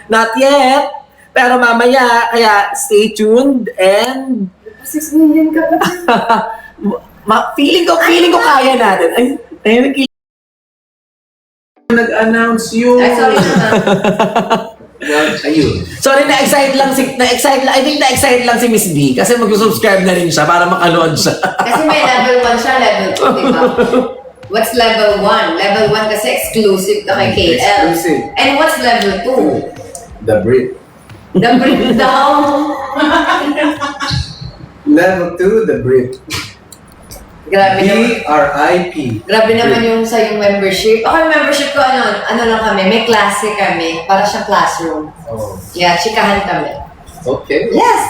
Not yet. Pero mamaya, kaya stay tuned and 6 million ka pa. feeling ko kaya natin. Ayun, Nag-announce yung... Ay, sorry naman. Ayun. sorry, I think na-excite lang si Miss B kasi mag-subscribe na rin siya para makanood siya. Kasi may level 1 siya, level 2, di ba? What's level 1? Level 1 kasi exclusive ka kay KL. Exclusive. And what's level 2? The Brit. The breakdown. Level 2, The Brit. Grabe naman. B-R-I-P. Grabe naman yung sa yung membership. Ako yung membership ko, ano lang kami, may klase kami. Para siyang classroom. Oh. Yeah, chikahan kami. Okay. Yes!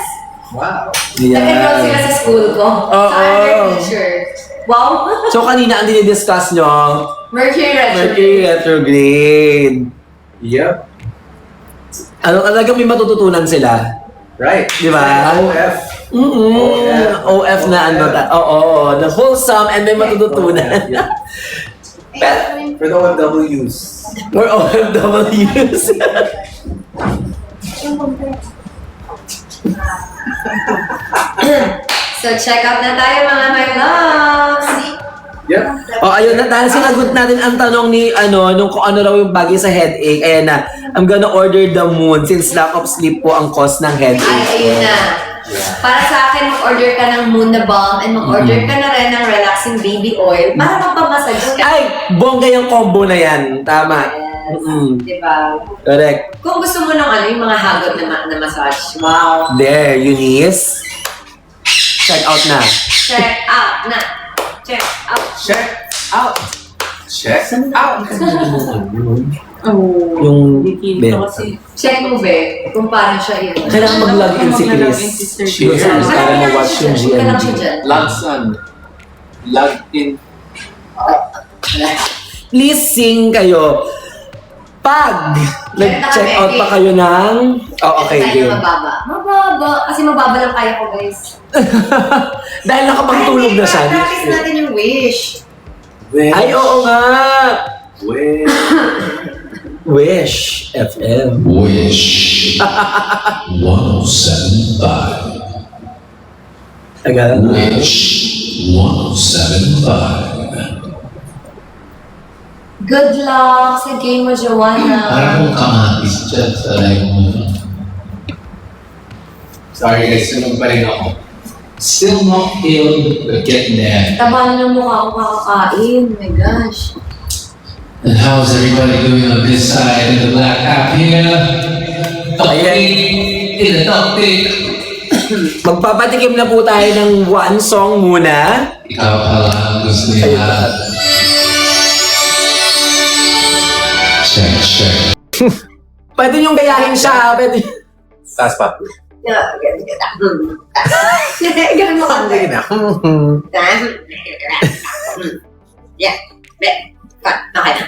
Wow. Nag-enroll sila sa school ko. Oo. Sa under teacher. Wow! So kanina ang dinidiscuss nyo, Mercury retrograde. Mercury retrograde. Yep. Ano talaga may matututunan sila? Right. Di ba? OF. OF na ano. Oo, the wholesome and may matututunan. Yeah. Pero, For the OFWs. we're OFWs. So check out na tayo mga my loves! Yep. Ayun na, dahil sinagot natin ang tanong ni, nung kung ano raw yung bagay sa headache, ayan na, I'm gonna order the moon since lack of sleep po ang cause ng headache. Ay, ayun na. Para sa akin, mag-order ka ng Moon na Balm and mag-order ka na rin ng relaxing baby oil para mapamasage ka. Ay, bongga yung combo na yan. Tama. Diba? Correct. Kung gusto mo ng yung mga hagod na massage, wow. There, Eunice. Check out na. Check out na. Check out. Check out. Check out. Oh. Yung Dito kasi. Check mo, be, kung paano siya yun. kailangan mag-log in si Chris. Chris, para ma-watch yung Ka lang siya GMG. dyan. Logs on. Log in. Please sing kayo. Pag nag-check out pa kayo ng... Oh, okay, Tayo game. mababa. Mababa. Kasi mababa lang kaya ko, guys. Dahil nakapagtulog na siya. Practice natin yung wish. Ay, oo nga. Wish. Wish FM. Wish 1075. Tagal na. Wish 1075. Good luck sa game mo, Joanna. Parang kung kamatis dyan sa live mo. Sorry guys, sunod pa rin ako. Still not filled, but getting there. Taba na ng mukha ko kakakain. Oh my gosh. And how's everybody doing on this side in the black app here? Topic in the topic. Magpapatikim na po tayo ng one song muna. Ikaw pala ang gusto niya. Check. Pwede yung gayahin siya. Pwede. Taas pa. Ganun mo kanta. Yeah. Okay na.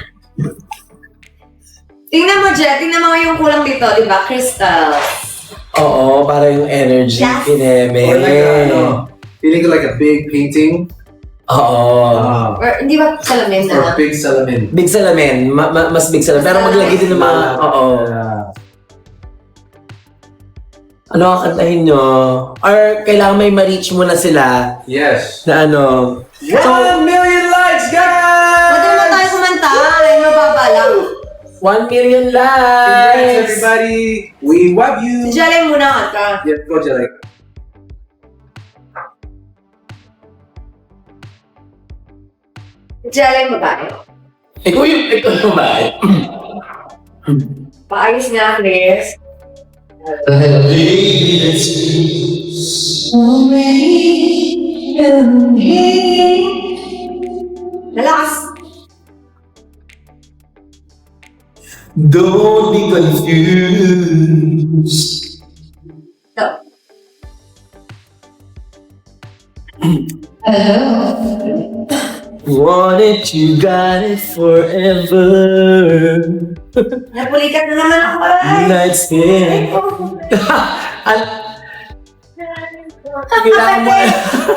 Tingnan mo, Jet. Tingnan mo yung kulang dito, di ba? Crystal. Oo, para yung energy. Yes. Pineme. Or like feeling like a big painting. Oo. Or hindi ba salamin Or na? big salamin. Big salamin. Mas big salamin. Pero maglagay din ng mga... Oo. Ano kakantahin nyo? Or kailangan may ma-reach mo na sila Yes. na ano. 1 million likes, guys! Pwede mo tayo kumanta. Ay, mababa lang. 1 million Congrats, likes! everybody! We love you! Si Jelly muna kanta. Yeah, go, Jelly. Jelly mo tayo. Ikaw ba? Paayos nga, Chris. Relax. Don't be confused. Ito. Want it, you got it forever. Napulikat na naman ako. Nights here. Kailangan mo.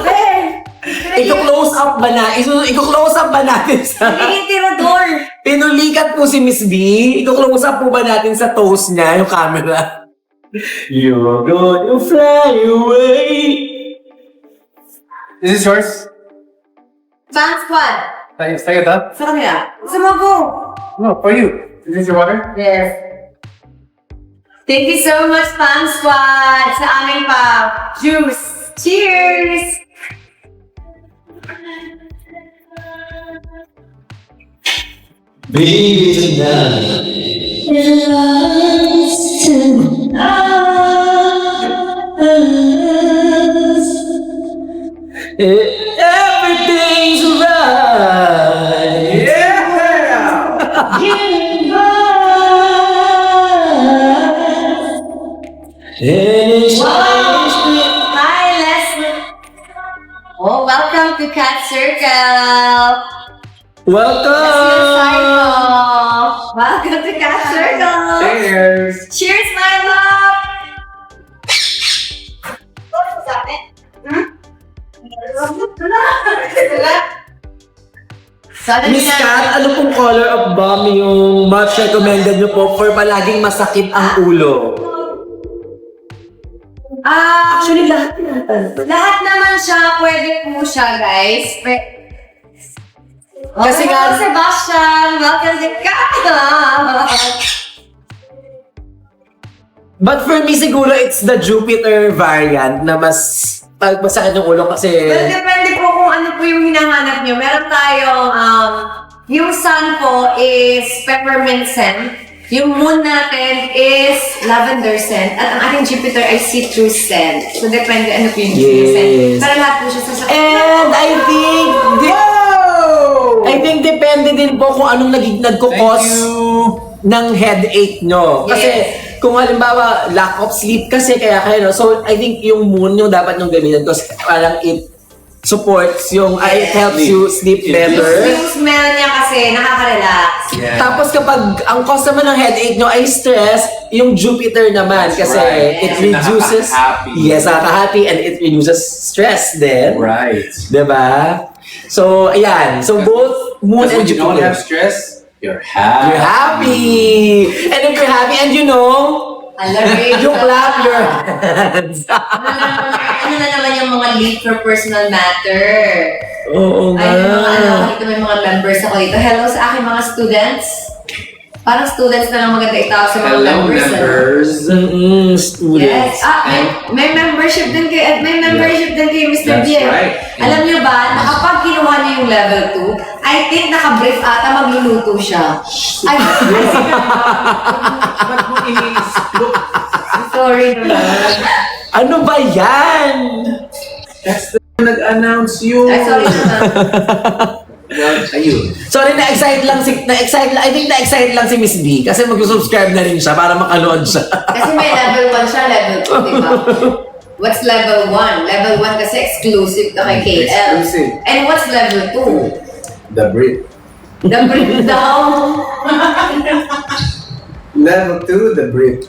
Ben! Iko-close up ba na? Iko-close up ba natin sa... Nagiging tirador. Pinulikat po si Miss B. Iko-close up po ba natin sa toes niya, yung camera? You're gonna fly away. Is this yours? Fan squad. Say it up. Sa kanila. Sumago. No, for you. Is this your water? Yes. Thank you so much, Fan Squad, sa aming juice. Cheers! Baby tonight. Everything's right. Yeah! Hi, Leslie. Oh, welcome to Cat Circle. Welcome! Welcome to Cat Circle. Cheers! Cheers, my love. What's that? Miss Kat, ano pong color of balm yung much recommended nyo po for palaging masakit ang ulo? Actually, lahat Lahat naman siya, pwede po siya, guys. Kasi nga- Welcome, Sebastian. Welcome to Kat. But for me, siguro it's the Jupiter variant na mas masakit yung ulo kasi... Well, depende po kung ano po yung hinahanap nyo. Meron tayong, yung sun po is peppermint scent. Yung moon natin is lavender scent. At ang ating Jupiter ay citrus scent. So, depende ano po yung scent. Yes. Pero lahat po siya sa And I think depende din po kung anong nagko-cause ng headache nyo. Kasi kung halimbawa lack of sleep kasi kaya kayo, no? So I think yung moon yung dapat nung gamitin kasi parang it supports yung, it helps you sleep better. Yung smell niya kasi nakaka-relax. Yeah. Tapos kapag ang cause naman ng headache nyo ay stress, yung Jupiter naman kasi right. it reduces, Nakaka-happy. yes, nakaka-happy and it reduces stress din. Right. Diba? So, ayan. So, both moon Because and when you don't Jupiter. have stress, you're happy. You're happy! And if you're happy and you know, you clap your hands. Ano na naman yung mga lead for personal matter? Oo nga. Ay, may mga dito may mga members ako dito. Hello sa aking mga students. Parang students na lang maganda itawag sa mga Hello, members. members. Students. Yes. May membership din kay Mr. That's D. right. Alam niyo ba, na kapag kinuha niyo yung level 2, I think naka-brief ata magluluto siya. Ay, Ba't mo ini-explode? sorry naman. Ano ba yan? That's the nag-announce yun. Ay, sorry naman. Well, ayun. Sorry, na-excite lang I think na-excite lang si Miss B kasi mag-subscribe na rin siya para makanood siya. Kasi may level 1 siya, level 2, di ba? What's level 1? Level 1 kasi exclusive ka kay KL. Exclusive. And what's level 2? The Brit. The breakdown. Level 2, the Brit.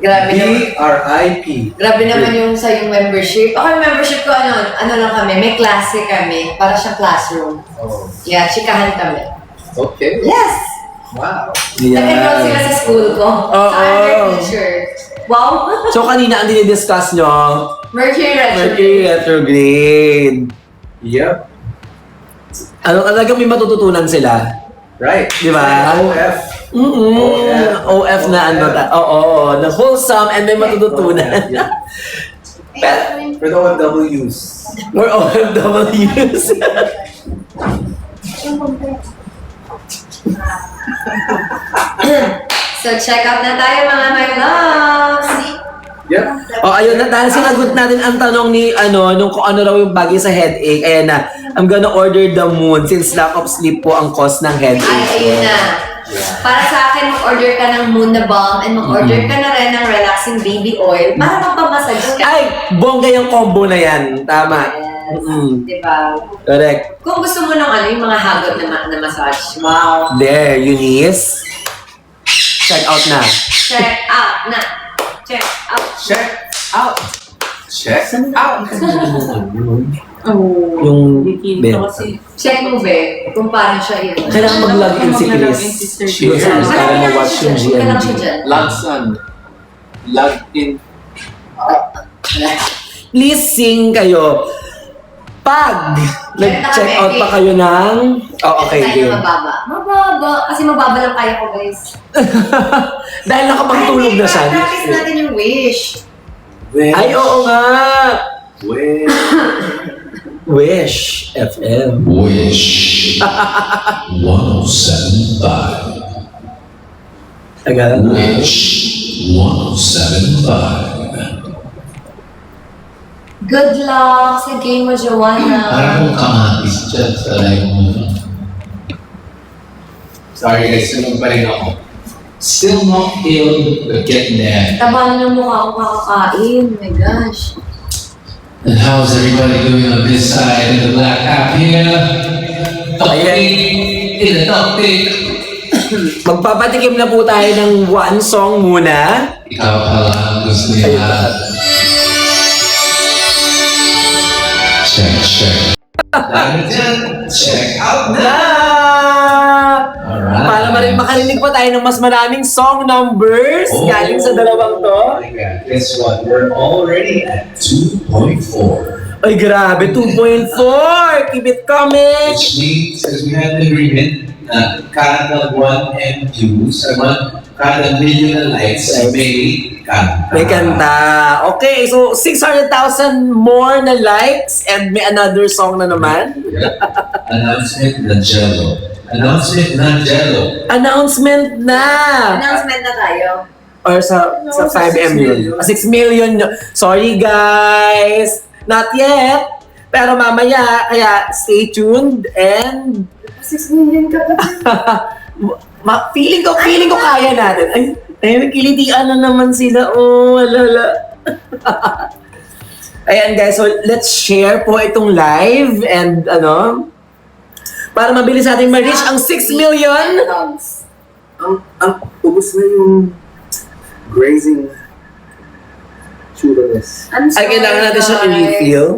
Grabe naman. B-R-I-P. Grabe naman yung sa yung membership. Okay, membership ko ano lang kami, may klase kami, para siyang classroom. Oh, Yeah, chikahan kami. okay. Yes! Wow. Nag-enroll sila sa school ko. Oo. Sa under teacher. Wow! So, kanina ang dinidiscuss nyo, Mercury retrograde. Mercury retrograde. Yep. Ano talaga may matututunan sila? Right. Di ba? OF. OF na ano oo, na wholesome and may matututunan. Yeah. Pero, For the OFWs. or OFWs. So, check out na tayo mga my loves. Yep. Ayun na, dahil sinagot natin ang tanong ni, nung kung ano raw yung bagay sa headache, ayan na, I'm gonna order the moon since lack of sleep po ang cause ng headache. Ay, ayun na. Para sa akin, mag-order ka ng Moon na Balm and mag-order ka na rin ng relaxing baby oil para magpamassage ka. Ay, bongga yung combo na yan. Tama. Diba? Correct. Kung gusto mo ng yung mga hagod na massage. Wow. There, Eunice. Check out na. Check out na. Check out. Check out. Check out. Oh. Yung Dito benta. kasi. Check mo, be, kung paano siya yun. Kailangan mag-login si Mag-login Chris. si Sir Doon Chris. sa para ma-watch yung Wala lang siya GMG. dyan. Logs on. Log in. Please sing kayo. Pag nag-check out pa kayo ng... Oh, okay, Tayo game. mababa. Mababa. Kasi mababa lang kaya ko, guys. Dahil nakapagtulog na siya. Practice natin yung wish. Ay, oo nga. Wait. Wish FM. Wish 1075. Tagal. Wish 1075. Good luck sa game mo, Joanna. Parang kung kamatis dyan sa live mo. Sorry guys, tulog pa rin ako. Still not filled, but getting there. Taba ng mukha akong kakakain. Oh my gosh. And how's everybody doing on this side in the black app here? Topic in the topic. Magpapatikim na po tayo ng one song muna. Ikaw pala ang gusto niya. Check. Dahil dyan, check out na! Alright. Para makarinig pa tayo ng mas maraming song numbers galing sa dalawang to. Oh my God. Guess what? We're already at 2.4. Ay, grabe, 2.4! Keep it coming! Which means, as we had an agreement, na kada 1 and 2, sa kada million na likes, may kanta. May kanta. Okay, so 600,000 more na likes and may another song na naman. Announcement na Jello. Announcement na Jello. Announcement na! Announcement na tayo. Or sa 5M yun. 6 million yun. Sorry guys! Not yet! Pero mamaya, kaya stay tuned and 6 million ka pa. feeling ko kaya natin. Ay, nagkilitian na naman sila. Oh, alala. Ayan guys, so let's share po itong live and para mabilis natin ma-reach ang 6 million. Ang ubos na yung grazing churros. I'm Ay, kailangan natin siyang guys. i-refill.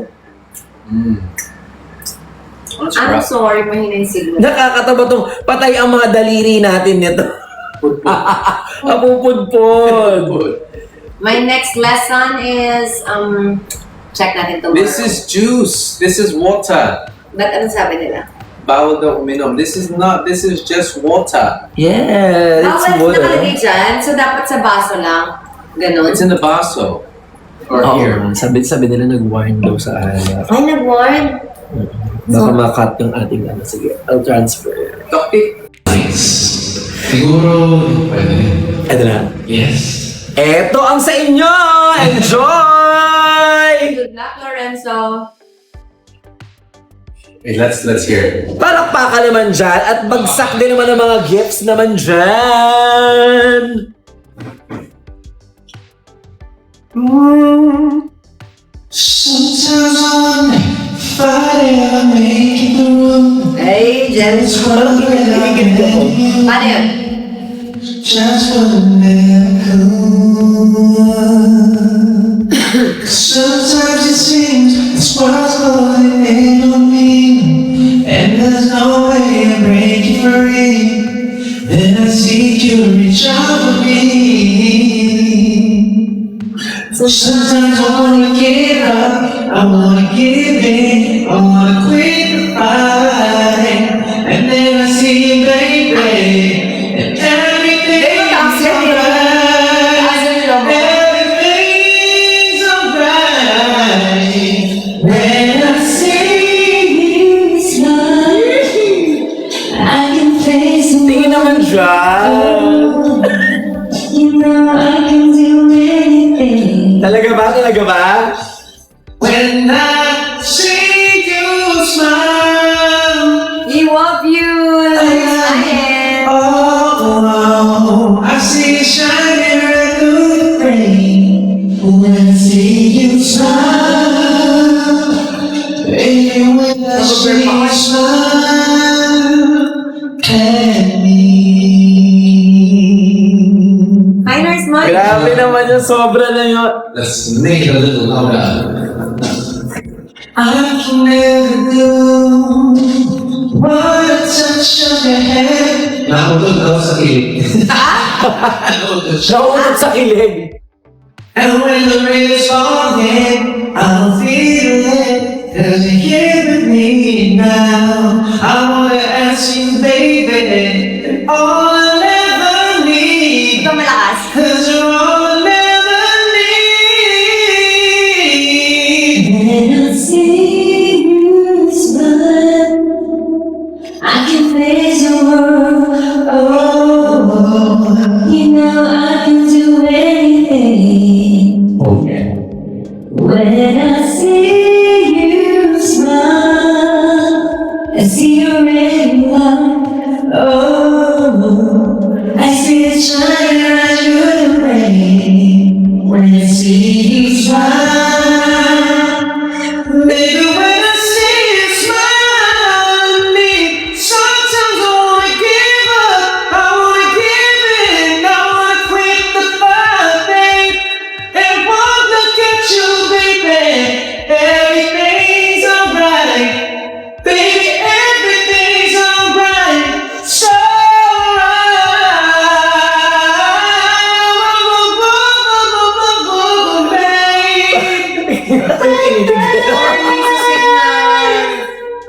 That's I'm rough. sorry, mahina yung signal. Nakakatawa tong patay ang mga daliri natin nito. Apupudpud. My next lesson is, check natin ito. This is juice. This is water. Ba't ano sabi nila? Bawal daw uminom. This is not. This is just water. Yeah, it's Bawal water. nakalagay dyan, so dapat sa baso lang. Ganon. It's in the baso. Or Oo, here. sabi nila nag-warn daw sa alak. Ay, nag-warn. Baka makat yung ating Sige, I'll transfer. Topic. Nice. Siguro, pwede rin. Ito na. Yes. Eto ang sa inyo! Enjoy! Good luck, Lorenzo. Hey, let's hear it. Palakpakan naman dyan at bagsak din naman ang mga gifts naman dyan. Sometimes I wonder if I'd ever make it through. Ay, Jens. Parang kinikilig ako. Paano yun? Just for the miracle. Sometimes it seems this world's going in on me, and there's no way to break it free. Then I seek you to reach out for me. Sometimes I wanna give up, I wanna give in, I wanna quit the fight, and then I see you, baby, and everything's alright. Everything's alright. When I see you smile, I can face the Tingin naman dyan. You know I can do anything. Talaga ba? When I see you smile, We love you. Smile. oh, I see you shining right through the rain. When I see you smile, baby, when I see you smile at me. Hi, Nurse Mike. Grabe naman yung sobra na yun. Let's make it a little louder. I can never do what a touch of your hand. Nakutod ako sa kilig. Nakutod siya. Nauunod sa kilig. And when the rain is falling, I'll feel it. Cause you're here with me now. I wanna ask you, baby, all I'll ever need. Ito malakas. Cause you're all I'll ever need. When I see you smile, I can face the world. Oh, you know I can do anything. Okay. When I see you smile, I see your red light. Oh, I see it shining right through the rain. When I see you smile, Baby, when I see you smile at me, sometimes I wanna give up, I wanna give in, I wanna quit the fight, babe, and won't look at you, baby. Everything's alright, baby, everything's alright, so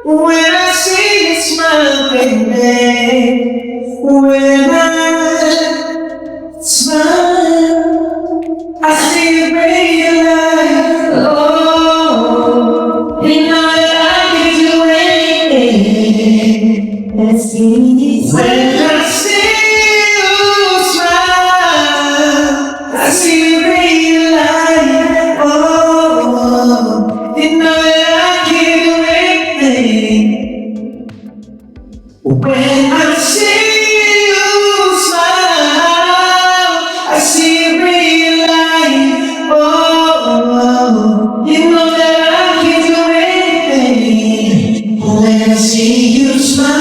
when I see you smile, baby, when I smile, I see you bring your light. Oh, you know that I can do anything. I see you when smile. I see you smile, I see you bring your light. Oh, you know that I can do anything. When I see you smile, I see you bring your light. Oh, you know that I can do anything. When I see you smile,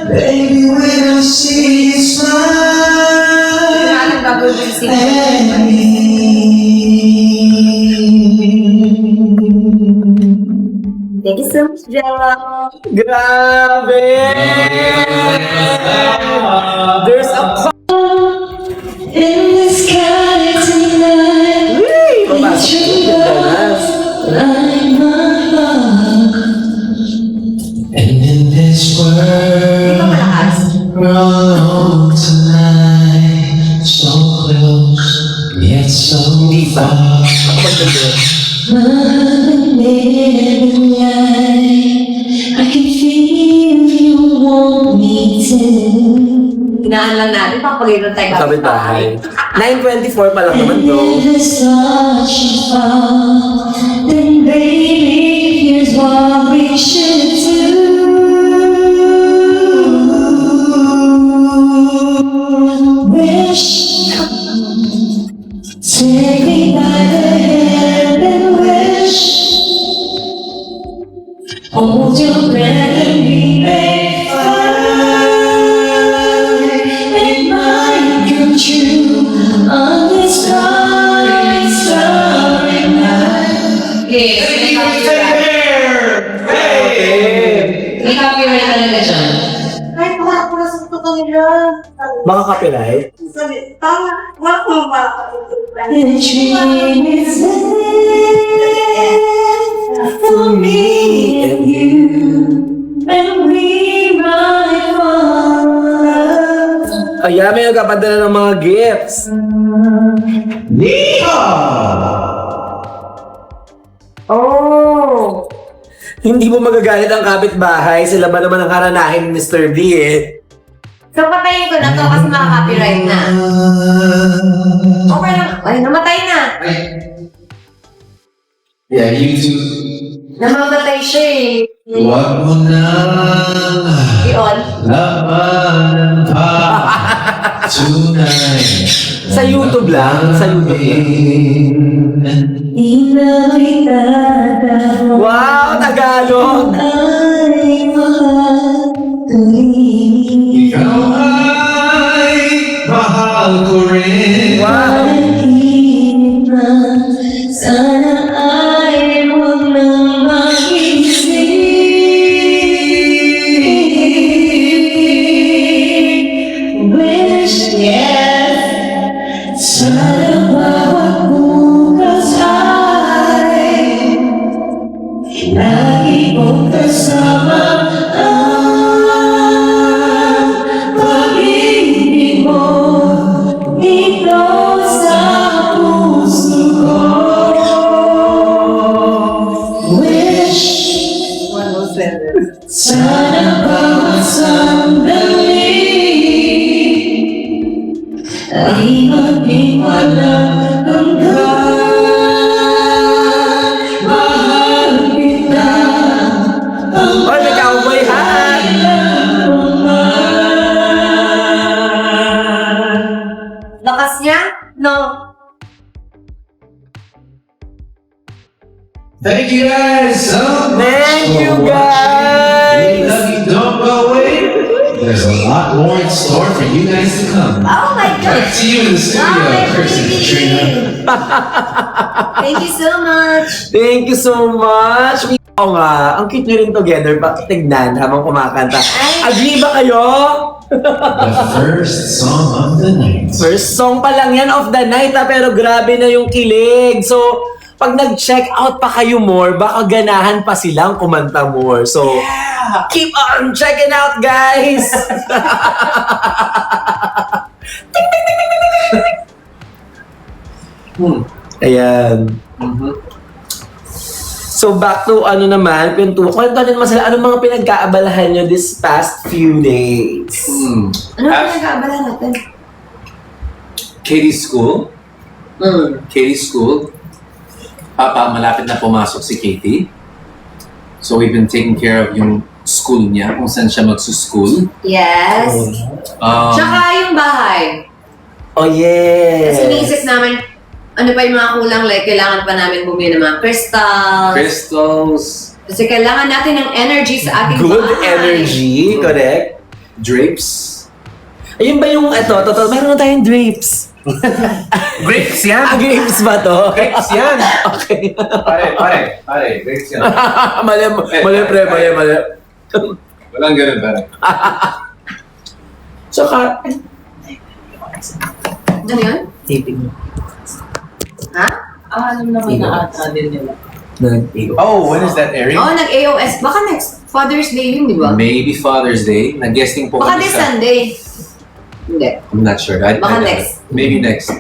baby, when I see you smile Natin gagawin si at me. Thank you so much, Jella. Grabe! There's a In the sky tonight, Whee! Papasok you yung danas. like my heart. And in this world, we're all alone tonight. So close, yet so Hindi pa. far. Ako maganda. I can feel you want me to. Hinaan lang natin, papagayod tayo Kapit bahay. 9:24 pa lang naman to. And if the stars should fall, then baby, here's what we should do. Wish, take me by the hand and wish. Hold your breath and we may fly. It might come true on this starry, starry night. Yes, may copyright. May copyright talaga dyan. Kahit wala ko na sa totoo nila. Mga copyright. Sabi, tama, wala ko ba? The dream is there for me and you, and we ride for love. Kaya may nagpapadala ng mga gifts. Oh! Hindi mo magagalit ang kapitbahay. Sila ba naman ang karanahin ni Mr. D eh? So, patayin ko na to kasi maka-copyright na. Okay lang. Ay, namatay na. Yeah, you too. Namamatay siya eh. Huwag mo na I-on. laban pa tonight. Sa YouTube lang. Sa YouTube lang. Di na kita Wow! Tagalog! ay mahal Ikaw ay mahal ko rin. Wow! sana ay Sana bawat bukas ay lagi kong kasama ang pag-ibig mo dito sa puso ko. Wish sana bawat sandali ay maging walang hanggan. Mahal kita Oy, may cowboy hat! Lakas niya? No. Thank you guys so much. Thank you, for watching. guys. We love you. Don't go away. There's a lot more in store for you guys to come. Oh my God. Back to you in the studio, Wow, Kirsten and Katrina. Thank you so much. Thank you so much. Oo nga, ang cute nyo rin together. Bakit tignan habang kumakanta? Agree ba kayo? The first song of the night. First song pa lang yan of the night pero grabe na yung kilig. So, pag nag-check out pa kayo more, baka ganahan pa silang kumanta more. So, keep on checking out, guys! Ayan. So, back to ano naman, kwento naman sila, anong mga pinagkaabalahan nyo this past few days? Ano ba nag-aabala natin? Katie's school. Katie's school. Papa, malapit na pumasok si Katie. So we've been taking care of yung school niya, kung saan siya magsuschool. Yes. Tsaka yung bahay. Oh, yes! Kasi iniisip namin, ano pa yung mga kulang, like kailangan pa namin bumili ng mga crystals. Crystals, Kasi kailangan natin ng energy sa ating Good bahay. energy, correct? drapes. Ayun ba yung, totoo, meron na tayong drapes. Grapes yan! Grapes ba to? Grapes yan! Okay. Pare, grapes yan. mali, pre, mali. Walang ganun, pare. Tsaka, Ano yun? taping mo. Ha? Alam naman na ata din nila. Oh, when is that airing? Oo, nag-AOS. Baka next Father's Day yun, di ba? Maybe Father's Day. Nag-guesting po Baka kami this sa... Sunday. Hindi. I'm not sure. Baka next. Maybe next.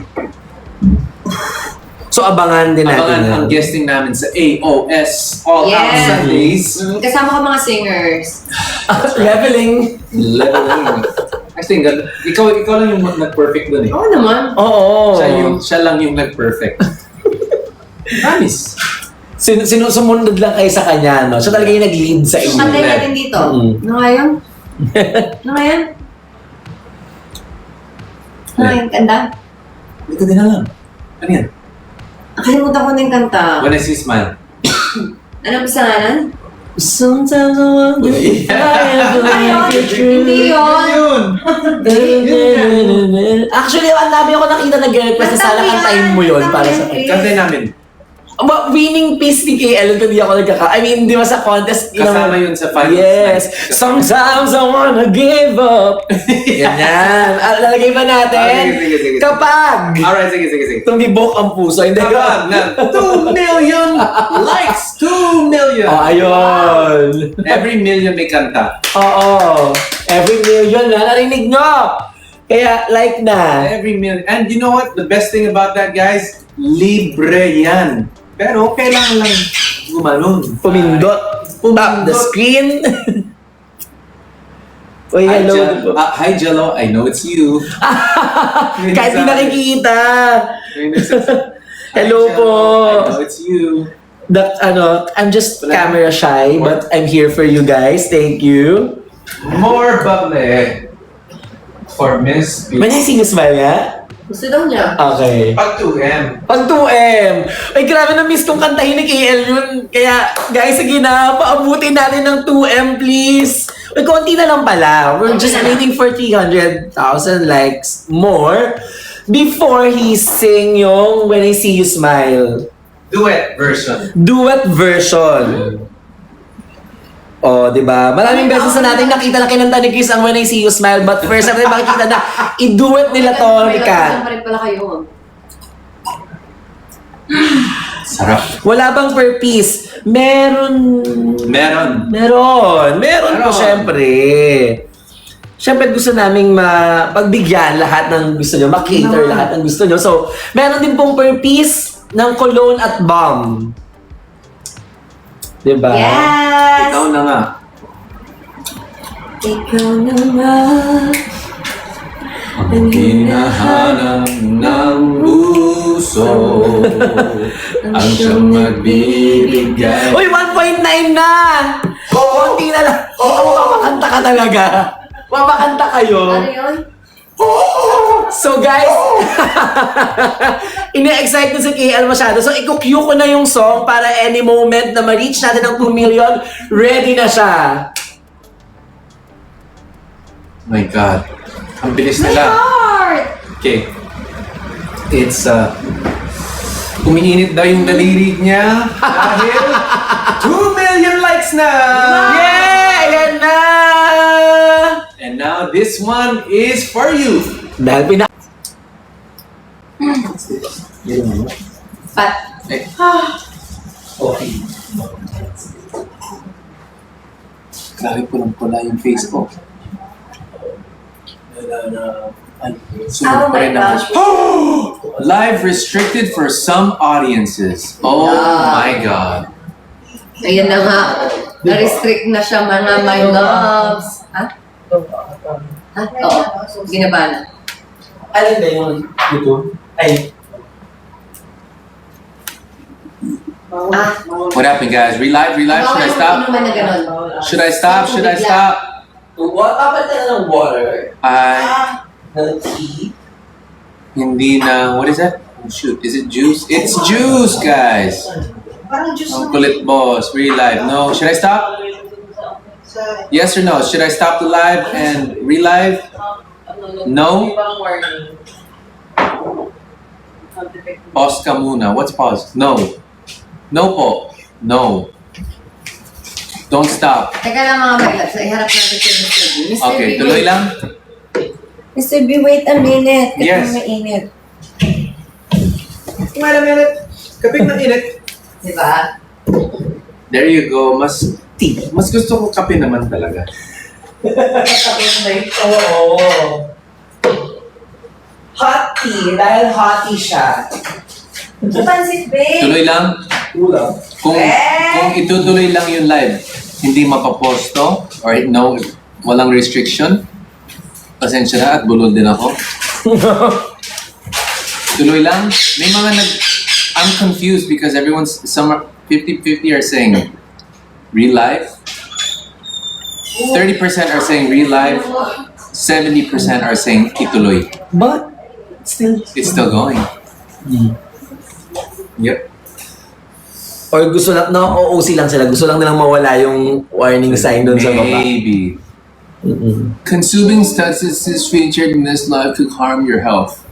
So, abangan din natin. Abangan ang guesting namin sa AOS All Out Yes. Sundays. Kasama ko mga singers. Leveling. Leveling. Actually, ikaw lang yung nag-perfect dun eh. Oo naman. Oo. Siya lang yung nag-perfect. Promise. Sinusumunod lang kayo sa kanya, no? Siya talaga yung nag-lead sa inyo. Pantay natin dito. Ano nga yun? Ano nga yun? Ano nga yun? Kanta? Hindi ko din alam. Ano yan? Nakalimutan ko na yung kanta. When I See Smile. Ano ba sa ngalan? Sometimes I wonder if I ever make it true. Hindi yun. Actually, ang dami ako nakita nag-request na sana kantahin mo yun para sa kanya. Kantay namin. Winning piece ni KL, hindi ako I mean, di ba sa contest? Kasama yun sa finals. Yes. Sometimes I wanna give up. Ganyan. Lalagay ba natin? Sige. Kapag Alright, sige. tumibok ang puso, hindi Kapag na 2 million likes! 2 million! Oh, ayun. Every million may kanta. Oo. Every million na narinig nyo. Kaya like na. Every million. And you know what? The best thing about that, guys? Libre yan. Pero kailangan lang gumanon. Pumindot. Tap the screen. Uy, hello. Hi, Jello. I know it's you. Kahit di nakikita. Hello po. I know it's you. I'm just camera shy, but I'm here for you guys. Thank you. More bubbly for Miss B. May naising smile nga? Gusto daw niya. Okay. Pag 2M. Pag 2M. Ay, grabe na miss kong kantahin ni KL yun. Kaya, guys, sige na, paabutin natin ng 2M, please. Ay, konti na lang pala. We're just waiting for 300,000 likes more before he sing yung When I See You Smile. Duet version. Duet version. Oh, di ba? Maraming beses na natin nakita na kinanta ni Chris ang When I See You Smile, but first natin makikita na i-duet nila to ni Kat. Pa rin pala kayo. Sarap. Wala bang per piece? Meron. Meron. Meron po, syempre. Syempre gusto naming pagbigyan lahat ng gusto nyo, makater lahat ng gusto nyo. So, meron din pong per piece ng cologne at balm. Diba? Yes! Ikaw na nga. Ikaw na nga. Ang hinahanap ng puso ang siyang magbibigay. Uy, 1.9 na! Konti na lang. Mamakanta ka talaga. Mamakanta kayo. Ano yun? So guys, ina-excite na si KL masyado. So i-cue ko na yung song para any moment na ma-reach natin ang 2 million, ready na siya. My God. Ang bilis nila. Heart! Okay. It's, umiinit daw yung daliri niya dahil 2 million likes na! Yeah! Ayan na! And now this one is for you. Dahil Pat. Eh, Okay. grabe pula yung face ko. Oh my gosh. Live restricted for some audiences. Oh my God. Ayan na nga. Na-restrict na siya mga my loves. Ha? Ha? Oo. Ginaba na. Alin ba yung dito? Ay. What happened, guys? Relive? Should I stop? Naman na ganun. Should I stop? Dapat na ng water. Ng tea. Hindi na, what is that? Oh, shoot, is it juice? It's juice, guys! Ang kulit boss, relive. No, should I stop? Yes or no? Should I stop the live and relive? No? Pause ka muna. What's pause? No. No po. No. Don't stop. Teka lang mga my loves. Iharap natin si Mr. B. Mr. Okay, B, tuloy wait. lang. Mr. B, wait a minute. Kasi Yes. mainit. Wait a minute. Kapig ng init. Diba? There you go. Mas gusto ko kape naman talaga. Oo. Hot tea. Dahil hot tea siya. Pansit, babe. Tuloy lang. Ulam. Kung itutuloy lang yung live, hindi mapaposto or no, walang restriction, pasensya na at bulol din ako. Tuloy lang. May mga I'm confused because some are 50-50 are saying real life, 30% are saying real life, 70% are saying ituloy. But, still. It's still going. Yep. Or gusto lang, OOC lang sila. Gusto lang nilang mawala yung warning sign doon sa baba. Maybe. Consuming substances featured in this live could harm your health.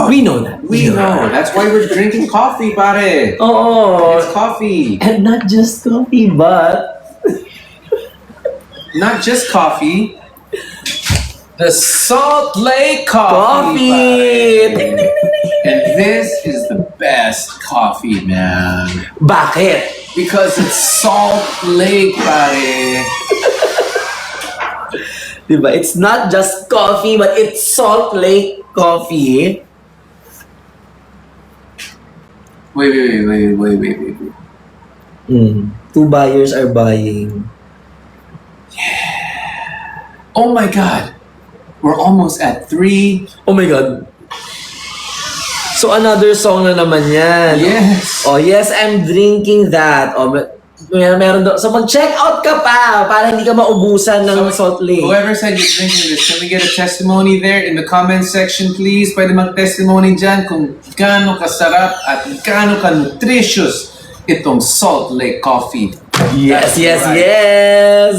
We know that. We know. That's why we're drinking coffee, pare. Oo. It's coffee. And not just coffee, but Not just coffee. The Salt Lake coffee. coffee! pare. And this is the best coffee, man. Bakit? Because it's Salt Lake, pare. Diba? It's not just coffee, but it's Salt Lake coffee. Wait. Two buyers are buying. Oh my God. We're almost at 3. Oh my God. So another song na naman yan. Yes. Oh yes, I'm drinking that. Oh, meron doon. So mag-check out ka pa para hindi ka maubusan ng Salt Lake. Whoever said you're drinking this, can we get a testimony there in the comment section, please? Pwede mag-testimony dyan kung gaano kasarap at gaano ka-nutritious itong Salt Lake coffee. Yes, That's right. yes.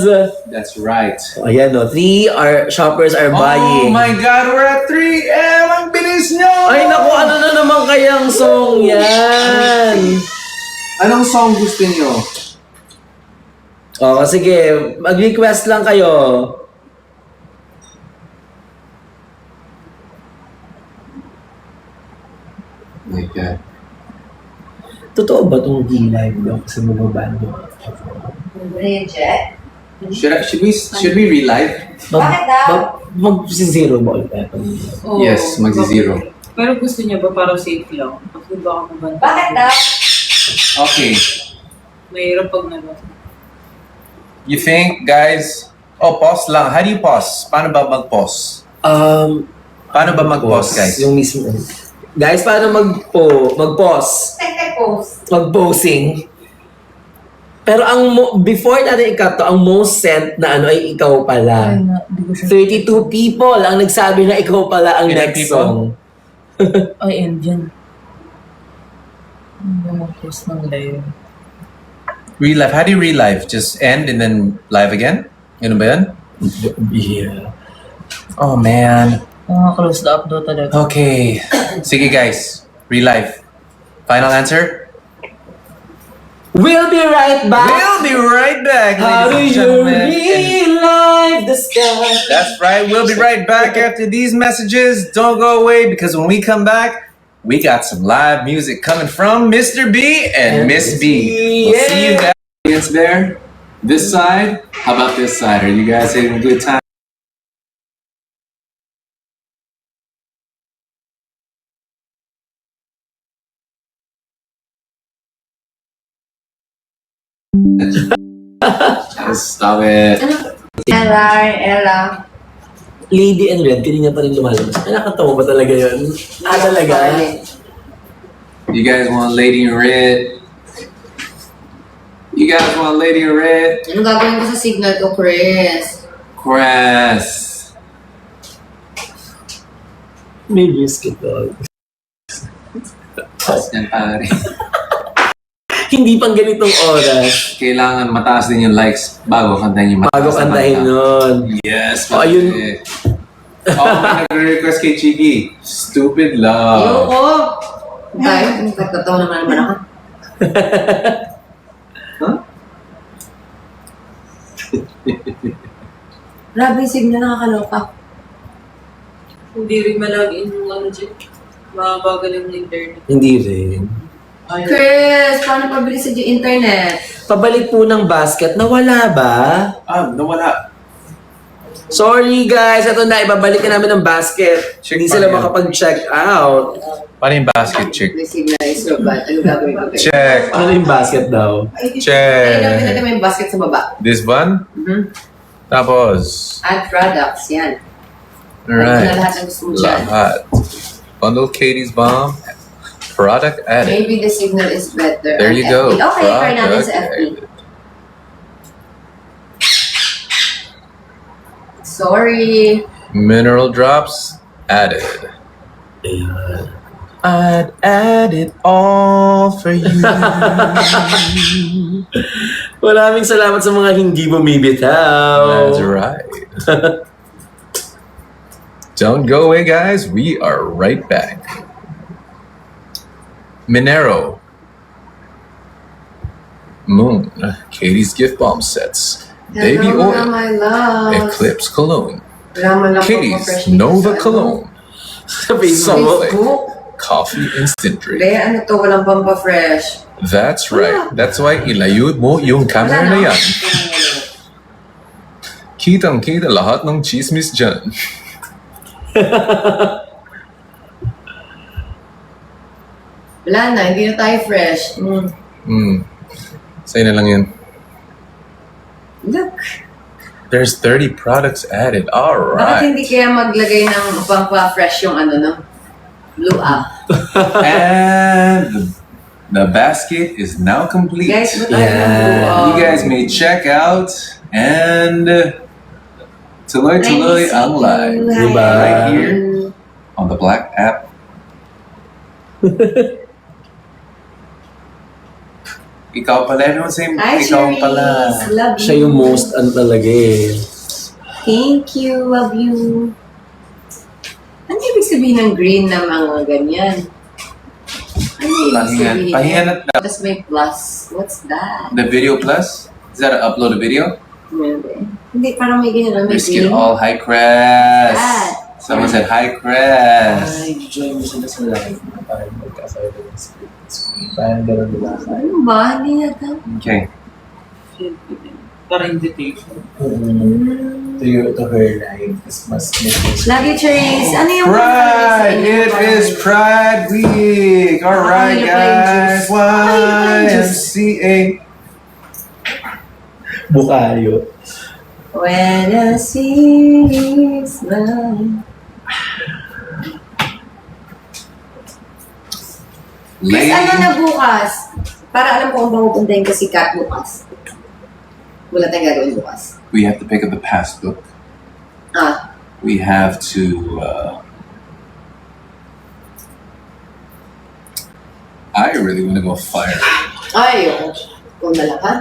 That's right. Oh, ayan no. 3 shoppers are Oh buying. my God, we're at 3 M! Ang bilis nyo! Ay naku, ano na naman kayang song yan? Anong song gusto nyo? Oh, sige. Mag-request lang kayo. My God. Totoo ba itong D-Live daw sa mga bando? Bridget? Should we relive? Bakit daw? Mag-zero ba ulit tayo? Oo. Yes, magzi-zero. Pero gusto niya ba para safe lang? Kasi baka mabanta. Bakit daw? Okay. Mahirap pag nag- You think, guys? Oh, pause lang. How do you pause? Paano ba mag-pause? Paano ba mag-pause, guys? Yung mismo. Guys, paano mag-pause? Post. Mag-posing. Pero before natin i-cut to, ang most sent na ano ay ikaw pala. 32 people ang nagsabi na ikaw pala ang Ilan next people? song. Ay, end yan. Yung post ng live. Relive. How do you relive? Just end and then live again? Ganun ba yan? Yeah. Oh, man. Close the up daw talaga. Okay. Sige, guys. Relive. Final answer? We'll be right back. We'll be right back, How do ladies and you gentlemen. And relive the sky? that's right. We'll be right back after these messages. Don't go away because when we come back, we got some live music coming from Mr. B and Miss B. We'll see you guys. Audience there. This side. How about this side? Are you guys having a good time? Stop it. Ella. Lady and Red, kanina pa rin lumalabas. Ay, nakatawa ba talaga yun? Talaga? You guys want Lady in Red? You guys want Lady in Red? Ano gagawin ko sa signal ko, Chris? Crass. May risk ito. Taas niyan, pare. Hindi pang ganitong oras. Kailangan mataas din yung likes bago kantahin yung mataas Bago na kantahin kanta. nun. Yes. Oh, ayun. May nagre-request kay Chiki. Stupid love. Ayoko! Dahil, nagtatawa naman ako. Huh? Grabe yung signal, nakakaloka. Hindi rin malagin yung ano dyan. Mabagal yung internet. Hindi rin. Chris, paano pabilisan yung internet? Pabalik po ng basket. Nawala ba? Nawala. Sorry guys, ito na. Ibabalik na namin ng basket. Check Hindi pa sila yan. makapag-check out. Paano yung basket, chick? May signal is so bad. Ano gagawin ko? Check. Ano yung basket daw? Ayun natin Check. natin may basket sa baba. This one? Tapos. Add products, yan. Ano na Alright. lahat ng gusto mo dyan. Lahat. Bundle Katie's Bomb. Product added. Maybe the signal is better. There on you go. FB. Okay, try natin Product sa FB. added. Sorry. Mineral drops added. Ayan. I'd add it all for you. Maraming salamat sa mga hindi bumibitaw. That's right. Don't go away, guys. We are right back. Minero. Moon. Katie's Gift Bomb Sets. Baby Hello, Oil. my love. Eclipse Cologne. Wala man lang Katie's fresh dito Nova sa Cologne. Sa Facebook. Facebook. Coffee Instant Drink. Be, ano to? Walang pampa-fresh. That's right. That's why ilayud mo yung camera na yan. Kitang-kita lahat ng chismis dyan. Wala na, hindi na tayo fresh. Sa'yo na lang yan. Look. There's 30 products added. Bakit Alright. hindi kaya maglagay ng pampa-fresh yung ano, no? Blue up. And the basket is now complete. Guys, ba't tayo ng blue up? You guys may check out and tuloy-tuloy ang live Diba? right here on the Black app. Ikaw pala, everyone say, Hi, ikaw pala. Cherise. Love you. Siya yung most talaga eh. Thank you. Love you. Ano ibig sabihin ng green na mga ganyan? Ano ibig sabihin? Pahinga na. Tapos may plus. What's that? The video plus? Is that an upload a video? Hindi, parang may ganyan. May Risk it green. all, high crash. That. Someone said, hi, Crest. Ay, join mo sila sa live. Parang magkakaroon ng split screen. Parang gano'n nila. Ano ba? Hindi yata. Okay. Para invitation. To her live. Tapos mas message. Lagi, Cherise. Ano yung Pride! It is Pride Week! Alright, Ay, guys. YMCA. Bukayo. When I see you smile. Yes, ano na bukas? Para alam ko kung pupuntahin ko si Kat bukas. Wala tayong gagawin bukas. We have to pick up the passbook. Ah, We have to, I really want to go fire. ay, kung na lang ha?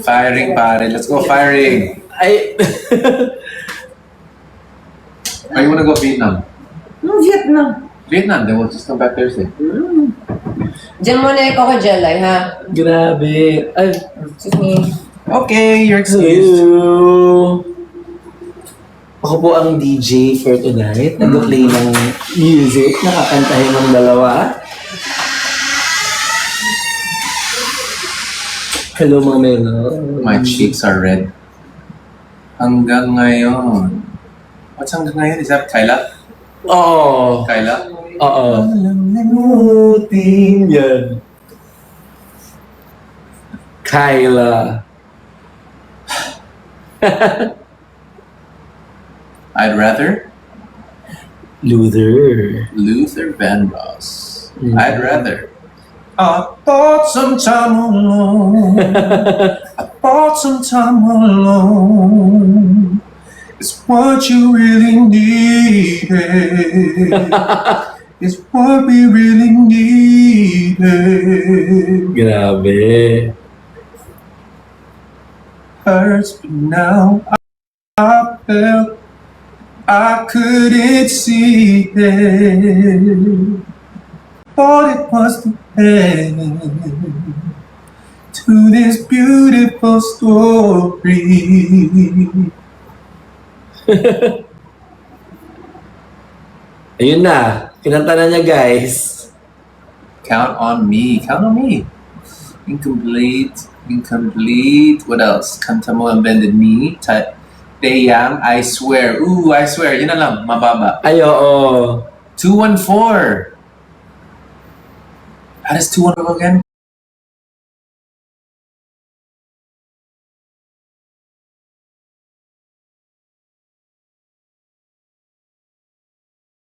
Firing, pare. Let's go firing. Ay, Or you want to go Vietnam? Vietnam. Vietnam, then we'll just come back Thursday. Diyan muna yung Coco Jelly, ha? grabe. Ay, Excuse me. Okay, you're excused. hello. Ako po ang DJ for tonight. Nag-play ng music. Nakakantahin ng dalawa. Hello mga melo. My cheeks are red. Hanggang ngayon. What's hanggang ngayon? Is that Kyla? Oo. Kyla? Oo. Limutin yan. Kyla. I'd rather Luther. Luther Vandross. Mm. I'd rather. I thought some time alone. I thought some time alone. It's what you really needed. It's what we really needed. Grabe. Hurts, but now I felt I couldn't see it. Thought it was the end to this beautiful story. Ayun na. Kinanta na niya, guys. Count on me. Count on me. Incomplete. Incomplete. What else? Kanta mo ang bended knee. Taeyang, I swear. Ooh, I swear. Yun na lang. Mababa. Ay, oo. 214. How does 214 go again?